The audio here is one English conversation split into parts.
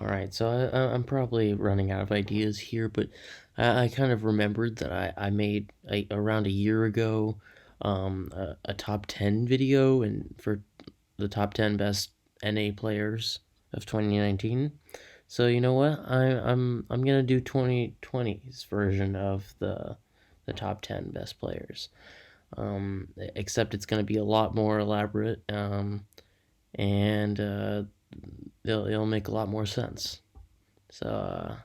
Alright, so I'm probably running out of ideas here, but I kind of remembered that I made around a year ago a top 10 video and for the top 10 best NA players of 2019. So you know what? I'm gonna do 2020's version of the top 10 best players. Except it's gonna be a lot more elaborate, and it'll make a lot more sense. So,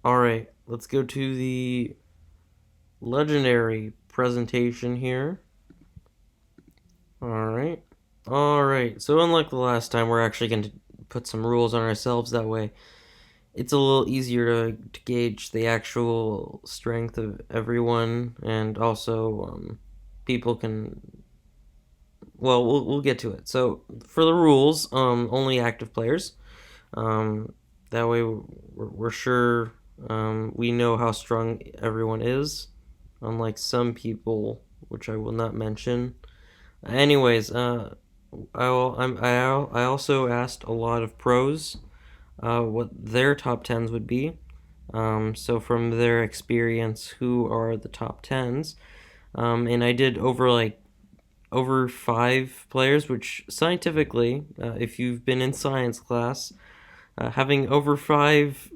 Alright, let's go to the legendary presentation here. Alright. Alright, so unlike the last time, we're actually going to put some rules on ourselves that way. It's a little easier to gauge the actual strength of everyone, and also people can. Well, we'll get to it. So for the rules, only active players. That way we're sure we know how strong everyone is, unlike some people, which I will not mention. Anyways, I also asked a lot of pros what their top tens would be. So from their experience, who are the top tens? And I did over 5 players, which scientifically, if you've been in science class, having over 5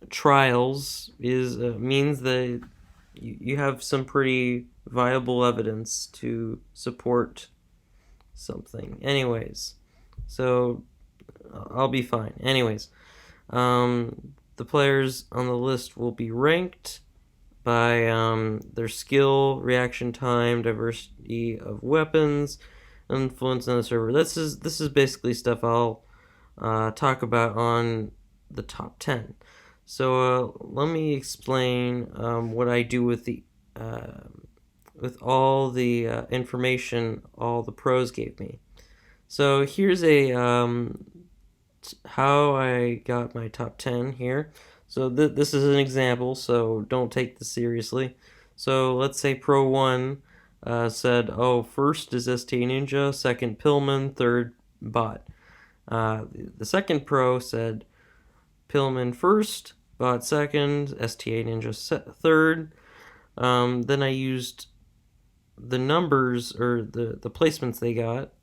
trials is means that you have some pretty viable evidence to support something. Anyways, so I'll be fine. Anyways, the players on the list will be ranked by their skill, reaction time, diversity of weapons, influence on the server. This is basically stuff I'll talk about on the top 10. So let me explain what I do with all the information all the pros gave me. So here's a how I got my top 10 here. So this is an example, so don't take this seriously. So let's say Pro 1 said, oh, first is STA Ninja, second Pillman, third Bot. The second Pro said Pillman first, Bot second, STA Ninja third. Then I used the numbers or the placements they got.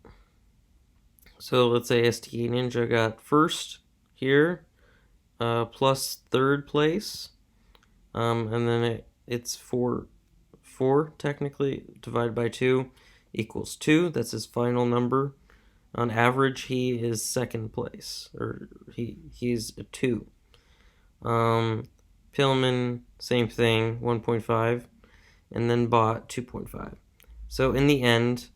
So let's say STA Ninja got first here, plus third place, and then it's 4 technically divided by 2 equals 2. That's his final number. On average, he is second place, or he's a 2. Pillman, same thing, 1.5, and then Bot 2.5. So in the end,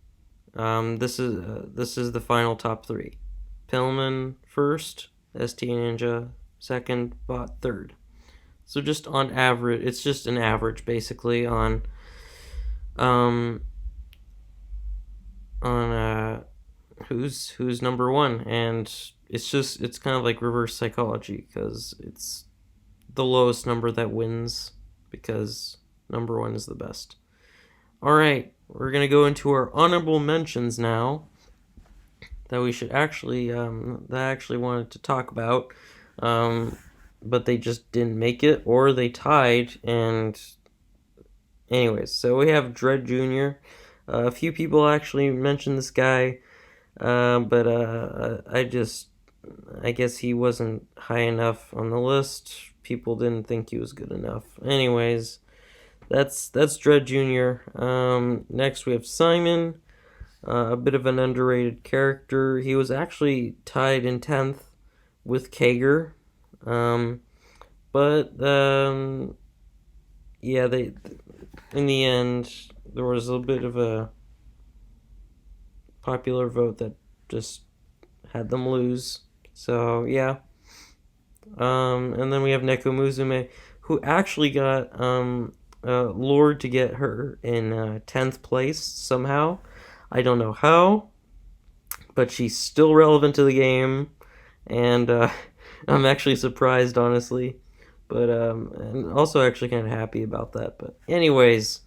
this is the final top 3. Pillman first, STA Ninja second, Bot third. So just on average, it's just an average basically on who's number 1, and it's kind of like reverse psychology, because it's the lowest number that wins, because number 1 is the best. All right, we're gonna go into our honorable mentions now that we should actually that I actually wanted to talk about, but they just didn't make it, or they tied. And anyways, so we have Dread Jr. A few people actually mentioned this guy, but I guess he wasn't high enough on the list. People didn't think he was good enough. Anyways, that's Dread Jr. Next we have Simon, a bit of an underrated character. He was actually tied in 10th with Kager, but yeah, they in the end there was a bit of a popular vote that just had them lose. So yeah. And then we have Neko Muzume, who actually got Lord to get her in 10th place somehow. I don't know how, but she's still relevant to the game, and I'm actually surprised, honestly, but and also actually kind of happy about that. But anyways,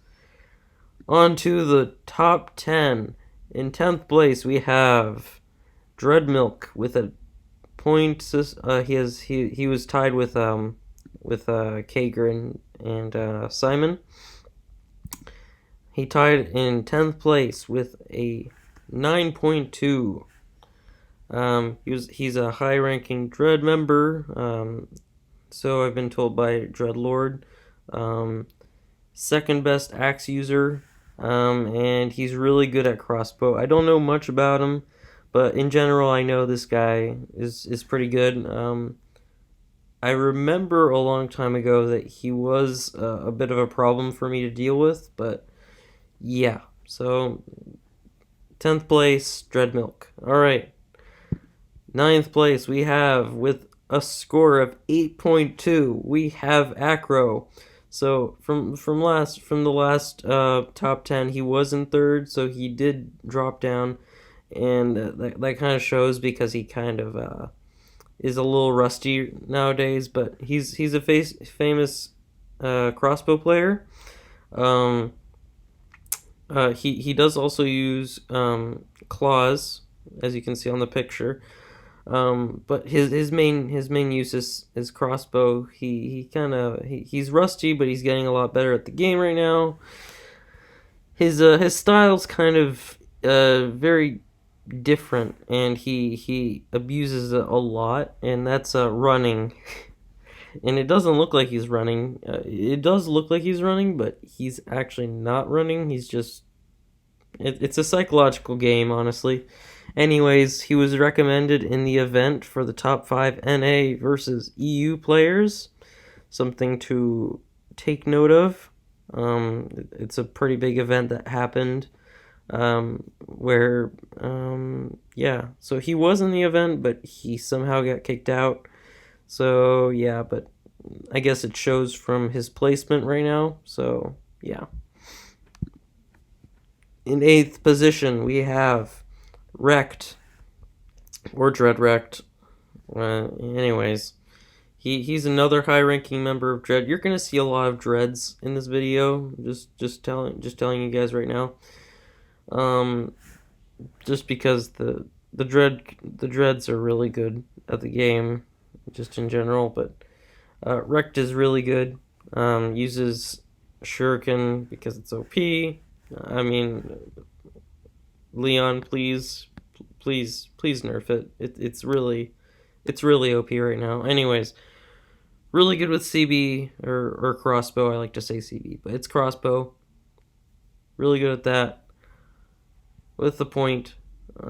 on to the top 10. In 10th place, we have Dreadmilk with a he was tied with Kager and Simon. He tied in 10th place with a 9.2. He's a high-ranking Dread member. So I've been told by Dreadlord. Second best axe user. And he's really good at crossbow. I don't know much about him, but in general, I know this guy is pretty good. I remember a long time ago that he was a bit of a problem for me to deal with, but yeah. So 10th place, Dreadmilk. All right. 9th place, we have with a score of 8.2. We have Acro. So from the last top 10, he was in third, so he did drop down, and that kind of shows because he kind of is a little rusty nowadays. But he's a famous crossbow player. Um, he does also use claws, as you can see on the picture. But his main use is crossbow. He's rusty, but he's getting a lot better at the game right now. His style's kind of very different, and he abuses it a lot, and that's running. And it doesn't look like he's running. It does look like he's running, but he's actually not running. He's just it's a psychological game, honestly. Anyways, he was recommended in the event for the top 5 NA versus EU players. Something to take note of. It's a pretty big event that happened. Yeah. So he was in the event, but he somehow got kicked out. So, yeah, but I guess it shows from his placement right now. So, yeah. In 8th position, we have Rekt, or Rekt. Anyways, he's another high-ranking member of Dread. You're gonna see a lot of Dreads in this video. Just telling you guys right now. Just because the Dreads are really good at the game, just in general. But Rekt is really good. Uses Shuriken because it's OP. I mean, Leon, please nerf it. It's really OP right now. Anyways, really good with CB or crossbow. I like to say CB, but it's crossbow. Really good at that. With the point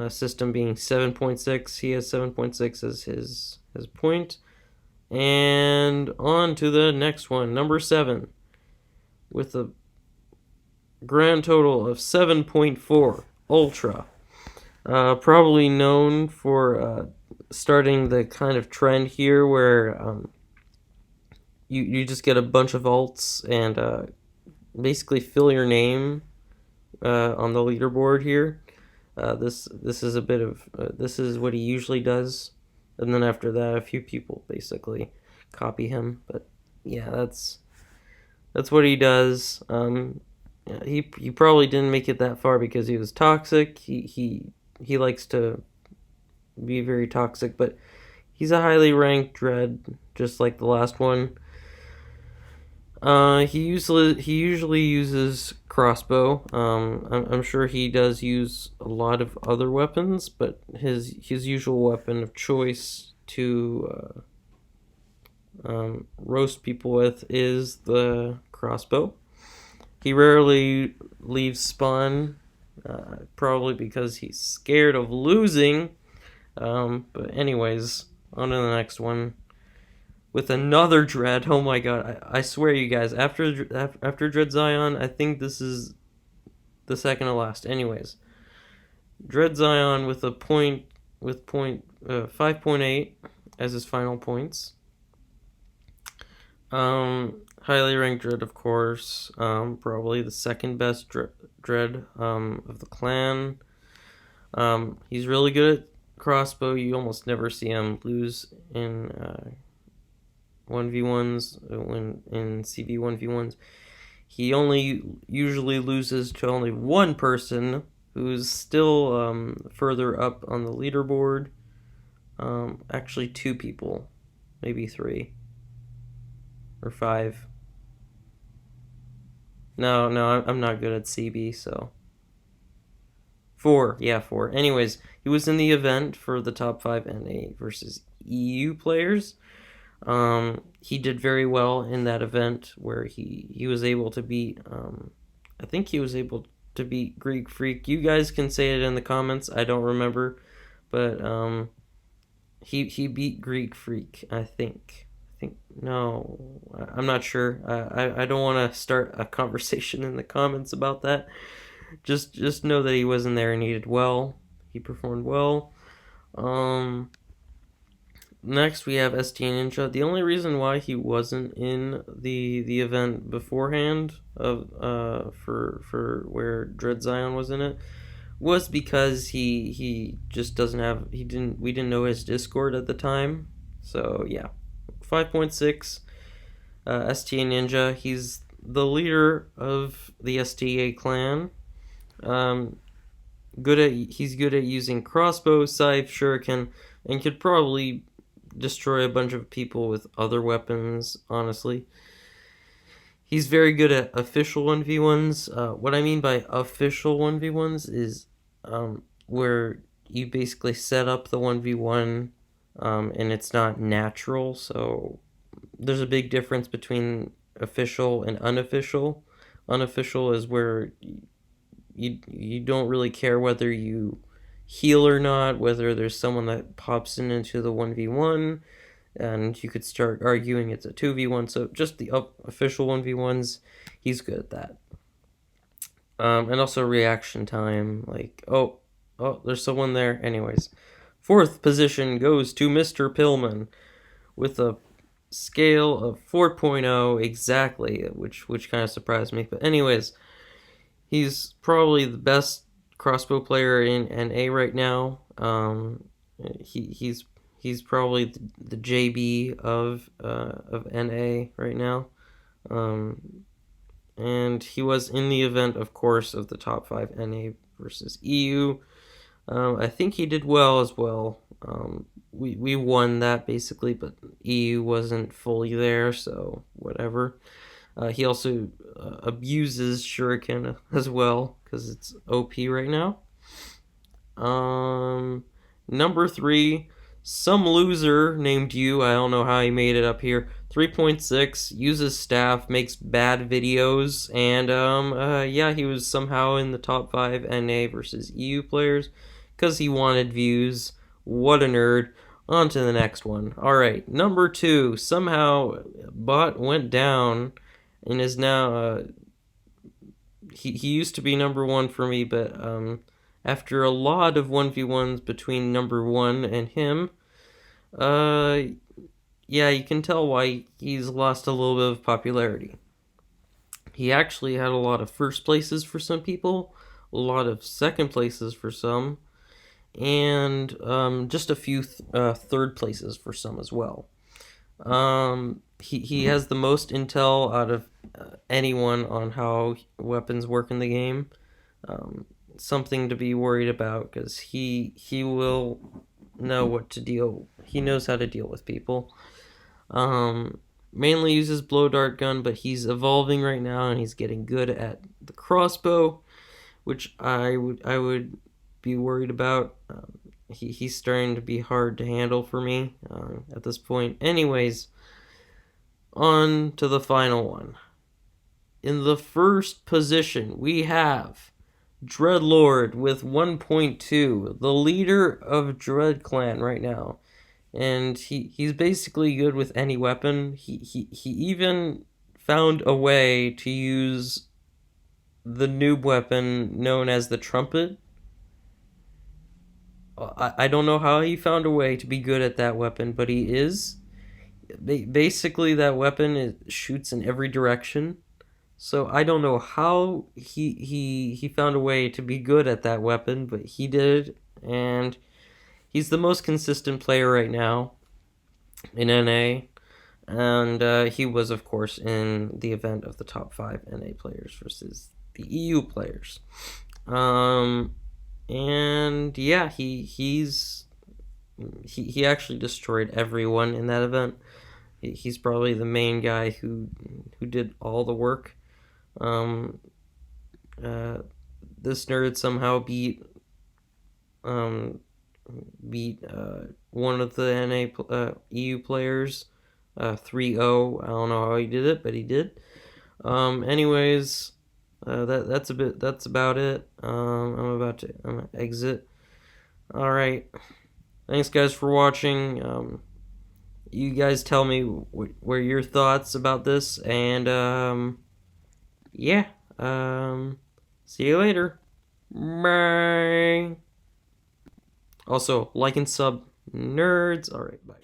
system being 7.6, he has 7.6 as his point. And on to the next one, number 7, with a grand total of 7.4, Ultra. Probably known for starting the kind of trend here where you just get a bunch of alts and basically fill your name on the leaderboard here. This is a bit of this is what he usually does, and then after that, a few people basically copy him. But yeah, that's what he does. He probably didn't make it that far because he was toxic. He likes to be very toxic, but he's a highly ranked Dread, just like the last one. He usually uses crossbow. I'm sure he does use a lot of other weapons, but his usual weapon of choice to roast people with is the crossbow. He rarely leaves spawn, probably because he's scared of losing. But anyways, on to the next one. With another Dread. Oh my god, I swear you guys, after DreadZion, I think this is the second to last. Anyways, DreadZion with 5.8 as his final points. Highly ranked Dread, of course. Probably the second best Dread of the clan. He's really good at crossbow. You almost never see him lose in 1v1s, when in CV 1v1s. He only usually loses to only one person who's still further up on the leaderboard. Actually, 2 people, maybe 3 or 5. No, no, I'm not good at CB, so 4. Yeah, 4. Anyways, he was in the event for the top 5 NA versus EU players. He did very well in that event where he was able to beat. I think he was able to beat Greek Freak. You guys can say it in the comments. I don't remember, but he beat Greek Freak. I think. No, I'm not sure. I don't want to start a conversation in the comments about that. Just know that he wasn't there and he did well. He performed well. Um, Next we have ST Ninja. The only reason why he wasn't in the event beforehand of for where DreadZion was in it was because he just doesn't have we didn't know his Discord at the time. So yeah, 5.6. ST Ninja. He's the leader of the STA clan. Um, he's good at using crossbow, scythe, shuriken, and could probably destroy a bunch of people with other weapons, honestly. He's very good at official 1v1s. What I mean by official 1v1s is where you basically set up the 1v1 and it's not natural. So there's a big difference between official and unofficial. Unofficial is where you don't really care whether you heal or not, whether there's someone that pops into the 1v1 and you could start arguing it's a 2v1. So just the official 1v1s, he's good at that. And also reaction time, like, oh, there's someone there. Anyways, 4th position goes to Mr. Pillman with a scale of 4.0 exactly, which kind of surprised me. But anyways, he's probably the best crossbow player in NA right now. He's probably the JB of NA right now. And he was in the event, of course, of the top 5 NA versus EU. I think he did well as well. We won that basically, but EU wasn't fully there, so whatever. He also abuses shuriken as well because it's OP right now. Number 3, some loser named you. I don't know how he made it up here. 3.6, uses staff, makes bad videos, and yeah, he was somehow in the top 5 NA versus EU players because he wanted views. What a nerd. On to the next one. Alright, number 2, somehow bot went down and is now he used to be number 1 for me, but after a lot of 1v1s between number 1 and him, yeah, you can tell why he's lost a little bit of popularity. He actually had a lot of first places for some people, a lot of second places for some, and just a few third places for some as well. He has the most intel out of anyone on how weapons work in the game. Something to be worried about because he will know what to deal. He knows how to deal with people. Mainly uses blow dart gun, but he's evolving right now and he's getting good at the crossbow, which I would be worried about. He's starting to be hard to handle for me at this point. Anyways, on to the final one. In the first position, we have Dreadlord with 1.2, the leader of Dread Clan right now. And he's basically good with any weapon. He even found a way to use the noob weapon known as the trumpet. I don't know how he found a way to be good at that weapon, but he is. Basically, that weapon shoots in every direction. So I don't know how he found a way to be good at that weapon, but he did, and he's the most consistent player right now in NA, and he was, of course, in the event of the top 5 NA players versus the EU players. And yeah, he's he actually destroyed everyone in that event. He's probably the main guy who did all the work. Um, uh, this nerd somehow um, beat one of the EU players 3-0. I don't know how he did it, but he did. Anyways, that's about it. I'm gonna exit. All right. Thanks guys for watching. You guys tell me what your thoughts about this, and yeah. See you later. Bye. Also, like and sub, nerds. All right, bye.